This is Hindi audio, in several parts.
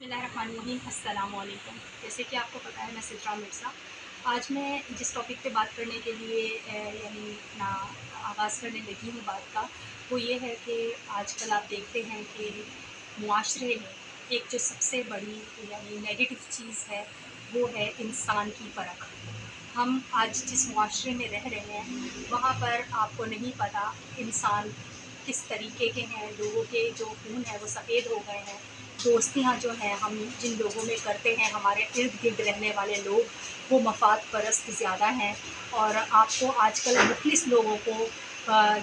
बिस्मिल्लाहिर्रहमानिर्रहीम। अस्सलाम वालेकुम। जैसे कि आपको पता है मैं सिद्रा मिर्ज़ा। आज मैं जिस टॉपिक पे बात करने के लिए यानी ना आगाज़ करने लगी हूँ बात का, वो ये है कि आजकल आप देखते हैं कि मुआशरे में एक जो सबसे बड़ी यानी नेगेटिव चीज़ है, वो है इंसान की परख। हम आज जिस मुआशरे में रह रहे हैं, वहाँ पर आपको नहीं पता इंसान किस तरीके के हैं, लोगों के जो खून है वो सफ़ेद हो गए हैं। दोस्तियाँ जो हैं हम जिन लोगों में करते हैं, हमारे इर्द-गिर्द रहने वाले लोग वो मफ़ाद परस्त ज़्यादा हैं और आपको आजकल मुख़लिस लोगों को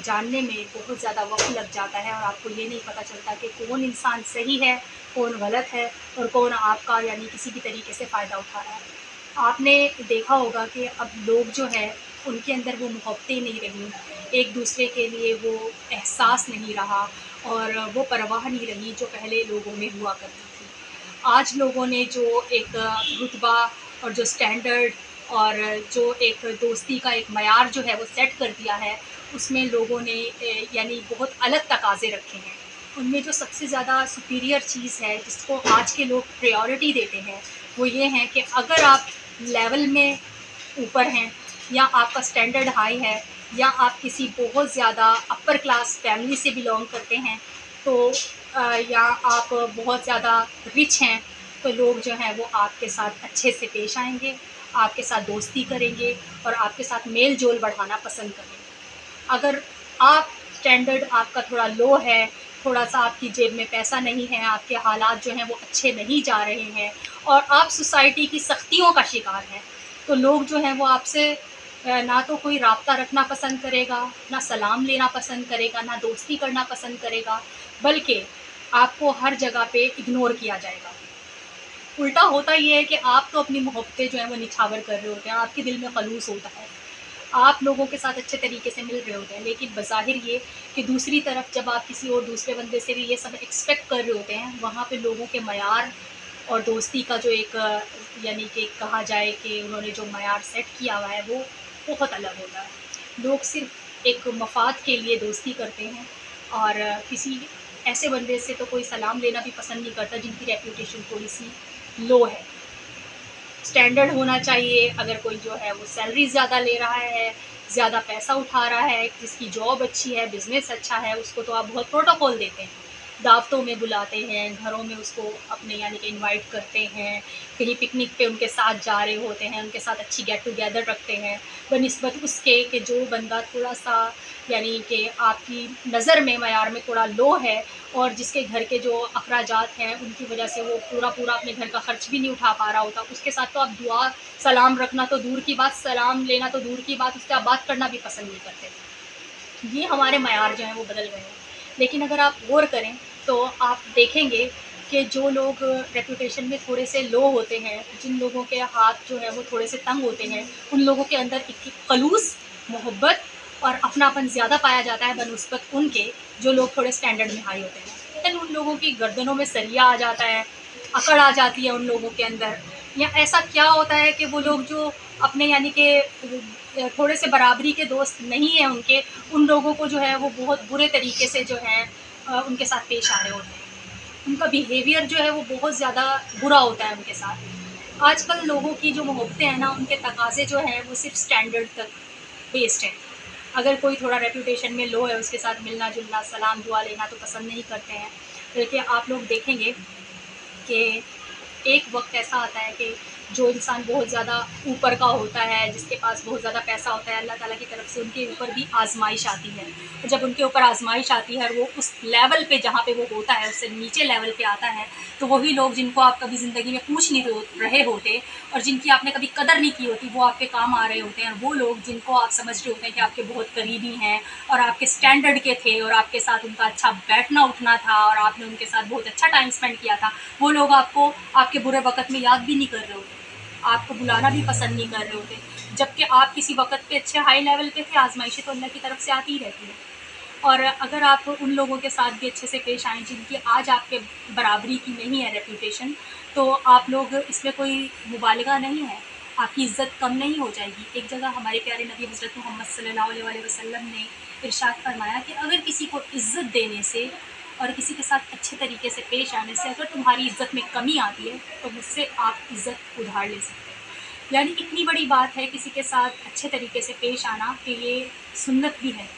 जानने में बहुत ज़्यादा वक़्त लग जाता है और आपको ये नहीं पता चलता कि कौन इंसान सही है, कौन गलत है और कौन आपका यानी किसी भी तरीके से फ़ायदा उठा रहा है। आपने देखा होगा कि अब लोग जो हैं उनके अंदर वो मोहब्बतें नहीं रहीं, एक-दूसरे के लिए वो एहसास नहीं रहा और वो परवाह नहीं रही जो पहले लोगों में हुआ करती थी। आज लोगों ने जो एक रुतबा और जो स्टैंडर्ड और जो एक दोस्ती का एक मयार जो है वो सेट कर दिया है, उसमें लोगों ने यानी बहुत अलग तकाज़े रखे हैं। उनमें जो सबसे ज़्यादा सुपीरियर चीज़ है जिसको आज के लोग प्रायोरिटी देते हैं, वो ये है कि अगर आप लेवल में ऊपर हैं या आपका स्टैंडर्ड हाई है या आप किसी बहुत ज़्यादा अपर क्लास फैमिली से बिलॉन्ग करते हैं, तो या आप बहुत ज़्यादा रिच हैं, तो लोग जो हैं वो आपके साथ अच्छे से पेश आएँगे, आपके साथ दोस्ती करेंगे और आपके साथ मेल-जोल बढ़ाना पसंद करेंगे। अगर आप स्टैंडर्ड आपका थोड़ा लो है, थोड़ा-सा आपकी जेब में पैसा नहीं है, आपके हालात जो हैं वो अच्छे नहीं जा रहे हैं और आप सोसाइटी की सख्तियों का शिकार हैं, तो लोग जो हैं वो आपसे ना तो कोई राब्ता रखना पसंद करेगा, ना सलाम लेना पसंद करेगा, ना दोस्ती करना पसंद करेगा, बल्कि आपको हर जगह पे इग्नोर किया जाएगा। उल्टा होता ये है कि आप तो अपनी मोहब्बतें जो हैं वो निछावर कर रहे होते हैं, आपके दिल में खलूस होता है। आप लोगों के साथ अच्छे तरीके से मिल रहे होते हैं, लेकिन बज़ाहिर ये कि दूसरी तरफ जब आप किसी और दूसरे बंदे से भी ये सब एक्सपेक्ट कर रहे होते हैं, वहाँ पे लोगों के मयार और दोस्ती का जो एक यानी कि कहा जाए कि उन्होंने जो मयार सेट किया हुआ है, वो बहुत अलग होता है। लोग सिर्फ़ एक मफ़ाद के लिए दोस्ती करते हैं और किसी ऐसे बंदे से तो कोई सलाम लेना भी पसंद नहीं करता जिनकी रेपुटेशन थोड़ी-सी लो है। स्टैंडर्ड होना चाहिए, अगर कोई जो है वो सैलरी ज़्यादा ले रहा है, ज़्यादा पैसा उठा रहा है, जिसकी जॉब अच्छी है, बिज़नेस अच्छा है, उसको तो आप बहुत प्रोटोकॉल देते हैं। दावतों में बुलाते हैं, घरों में उसको अपने यानी कि इनवाइट करते हैं, कहीं पिकनिक पे उनके साथ जा रहे होते हैं, उनके साथ अच्छी गेट टुगेदर रखते हैं, बनिस्बत उसके कि जो बंदा थोड़ा-सा यानी कि आपकी नज़र में मयार में थोड़ा लो है और जिसके घर के जो अखराजात हैं उनकी वजह से वो पूरा-पूरा अपने घर का खर्च भी नहीं उठा पा रहा होता, उसके साथ तो आप दुआ सलाम रखना तो दूर की बात, सलाम लेना तो दूर की बात, उससे आप बात करना भी पसंद नहीं करते। ये हमारे मयार जो हैं वो बदल गए हैं। लेकिन अगर आप गौर करें तो आप देखेंगे कि जो लोग रेपुटेशन में थोड़े से लो होते हैं, जिन लोगों के हाथ जो है वो थोड़े से तंग होते हैं, उन लोगों के अंदर एक खलूस, मोहब्बत और अपनापन ज़्यादा पाया जाता है बनिस्बत उनके जो लोग थोड़े स्टैंडर्ड में हाई होते हैं। लेकिन उन लोगों की गर्दनों में सरिया आ जाता है, अकड़ आ जाती है उन लोगों के अंदर या ऐसा क्या होता है कि वो लोग जो अपने यानी कि थोड़े से बराबरी के दोस्त नहीं हैं उनके, उन लोगों को जो है वो बहुत बुरे तरीके से जो है उनके साथ पेश आ रहे होते हैं। उनका बिहेवियर जो है वो बहुत ज़्यादा बुरा होता है उनके साथ। आजकल लोगों की जो मोहब्बतें हैं ना, उनके तकाज़े जो हैं वो सिर्फ़ स्टैंडर्ड तक बेस्ड हैं। अगर कोई थोड़ा रेपुटेशन में लो है, उसके साथ मिलना-जुलना, सलाम दुआ लेना तो पसंद नहीं करते हैं। बल्कि आप लोग देखेंगे कि एक वक़्त ऐसा आता है कि जो इंसान बहुत ज़्यादा ऊपर का होता है, जिसके पास बहुत ज़्यादा पैसा होता है, अल्लाह ताला की तरफ से उनके ऊपर भी आज़माइश आती है। और जब उनके ऊपर आज़माइश आती है और वो उस लेवल पे जहाँ पे वो होता है, उससे नीचे लेवल पे आता है, तो वही लोग जिनको आप कभी ज़िंदगी में पूछ नहीं रहे होते और जिनकी आपने कभी कदर नहीं की होती, वो आपके काम आ रहे होते हैं। और वो लोग जिनको आप समझ रहे होते हैं कि आपके बहुत करीबी हैं और आपके स्टैंडर्ड के थे और आपके साथ उनका अच्छा बैठना-उठना था और आपने उनके साथ बहुत अच्छा टाइम स्पेंड किया था, वो लोग आपको आपके बुरे वक़्त में याद भी नहीं कर रहे होते, आपको बुलाना भी पसंद नहीं कर रहे होते, जबकि आप किसी वक़्त पे अच्छे हाई लेवल पे थे, आज़माइशें तो अल्लाह की तरफ से आती ही रहती हैं। और अगर आप उन लोगों के साथ भी अच्छे से पेश आएँ जिनकी आज आपके बराबरी की नहीं है रेपुटेशन, तो आप लोग इसमें कोई मुबालगा नहीं है, आपकी इज़्ज़त कम नहीं हो जाएगी। एक जगह हमारे प्यारे नबी हज़रत मोहम्मद सल्लल्लाहु अलैहि वसल्लम ने इरशाद फरमाया कि अगर किसी को इज़्ज़त देने से और किसी के साथ अच्छे तरीके से पेश आने से अगर तुम्हारी इज़्ज़त में कमी आती है तो मुझसे आप इज़्ज़त उधार ले सकते हैं। यानी इतनी बड़ी बात है किसी के साथ अच्छे तरीके से पेश आना कि ये सुन्नत भी है,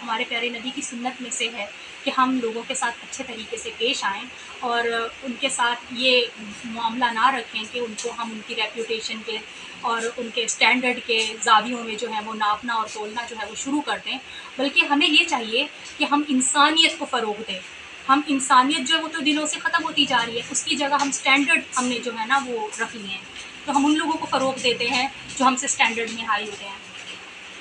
हमारे प्यारे नबी की सुन्नत में से है कि हम लोगों के साथ अच्छे तरीके से पेश आएँ और उनके साथ ये मामला ना रखें कि उनको हम उनकी रेपुटेशन के और उनके स्टैंडर्ड के ज़ावियों में जो है वो नापना और तोलना जो है वो शुरू कर दें। बल्कि हमें ये चाहिए कि हम इंसानियत को फ़रोग़ दें। हम इंसानियत जो है वो तो दिलों से ख़त्म होती जा रही है, उसकी जगह हम स्टैंडर्ड हमने जो है ना वो रख लिए हैं। तो हम उन लोगों को फ़रोग़ देते हैं जो हमसे स्टैंडर्ड में हाई होते हैं।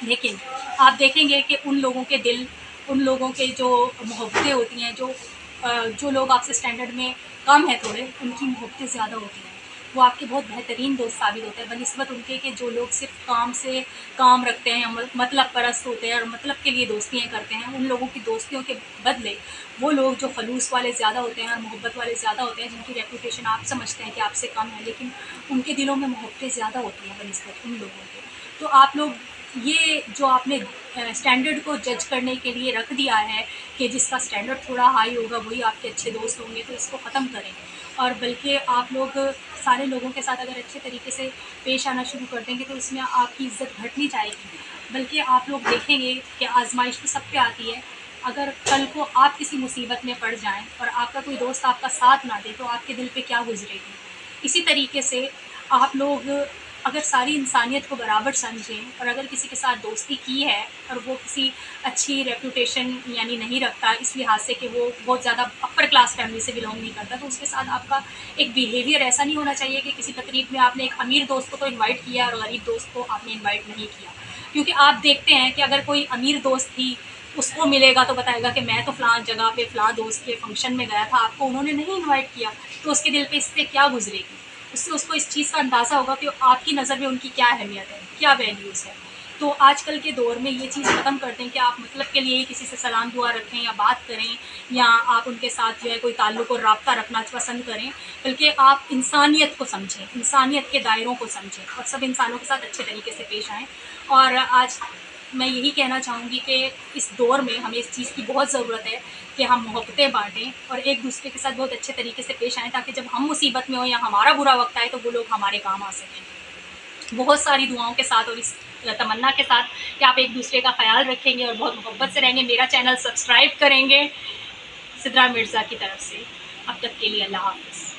लेकिन आप देखेंगे कि उन लोगों के दिल, उन लोगों के जो मोहब्बतें होती हैं, जो लोग आपसे स्टैंडर्ड में कम हैं थोड़े, उनकी मोहब्बतें ज़्यादा होती हैं। वो आपके बहुत बेहतरीन दोस्त साबित होते हैं बनिस्बत उनके कि जो लोग सिर्फ़ काम से काम रखते हैं, मतलब परस्त होते हैं और मतलब के लिए दोस्तियाँ करते हैं। उन लोगों की दोस्तियों के बदले वो लोग जो खलूस वाले ज़्यादा होते हैं और मोहब्बत वाले ज़्यादा होते हैं, जिनकी रेपुटेशन आप समझते हैं कि आपसे कम है, लेकिन उनके दिलों में मोहब्बतें ज़्यादा होती हैं बनिस्बत उन लोगों के। तो आप लोग ये जो आपने स्टैंडर्ड को जज करने के लिए रख दिया है कि जिसका स्टैंडर्ड थोड़ा हाई होगा वही आपके अच्छे दोस्त होंगे, तो इसको ख़त्म करें। और बल्कि आप लोग सारे लोगों के साथ अगर अच्छे तरीके से पेश आना शुरू कर देंगे तो इसमें आपकी इज़्ज़त घटनी जाएगी। बल्कि आप लोग देखेंगे कि आज़माइश तो सब पे आती है। अगर कल को आप किसी मुसीबत में पड़ जाएँ और आपका कोई दोस्त आपका साथ ना दे तो आपके दिल पे क्या गुज़रेगी। इसी तरीके से आप लोग अगर सारी इंसानियत को बराबर समझें और अगर किसी के साथ दोस्ती की है और वो किसी अच्छी रेपुटेशन यानी नहीं रखता इस लिहाज से कि वो बहुत ज़्यादा अपर क्लास फैमिली से बिलोंग नहीं करता, तो उसके साथ आपका एक बिहेवियर ऐसा नहीं होना चाहिए कि किसी तकरीब में आपने एक अमीर दोस्त को तो इनवाइट किया और गरीब दोस्त को आपने इनवाइट नहीं किया। क्योंकि आप देखते हैं कि अगर कोई अमीर दोस्त ही उसको मिलेगा तो बताएगा कि मैं तो फ़लाँ जगह पे फ़लाँ दोस्त के फंक्शन में गया था, आपको उन्होंने नहीं इन्वाइट किया, तो उसके दिल पे इससे क्या गुजरेगी। उससे उसको इस चीज़ का अंदाज़ा होगा कि आपकी नज़र में उनकी क्या अहमियत है, क्या वैल्यूज़ है। तो आजकल के दौर में ये चीज़ ख़त्म कर दें कि आप मतलब के लिए ही किसी से सलाम दुआ रखें या बात करें या आप उनके साथ जो है कोई ताल्लुक़ और राब्ता रखना पसंद करें, बल्कि आप इंसानियत को समझें, इंसानियत के दायरों को समझें और सब इंसानों के साथ अच्छे तरीके से पेश आएँ। और आज मैं यही कहना चाहूँगी कि इस दौर में हमें इस चीज़ की बहुत ज़रूरत है कि हम मोहब्बतें बाँटें और एक दूसरे के साथ बहुत अच्छे तरीके से पेश आएँ, ताकि जब हम मुसीबत में हों या हमारा बुरा वक़्त आए तो वो लोग हमारे काम आ सकें। बहुत सारी दुआओं के साथ और इस तमन्ना के साथ कि आप एक दूसरे का ख़याल रखेंगे और बहुत मोहब्बत से रहेंगे। मेरा चैनल सब्सक्राइब करेंगे सिद्रा मिर्ज़ा की तरफ से। अब तक के लिए अल्लाह हाफ़िज़।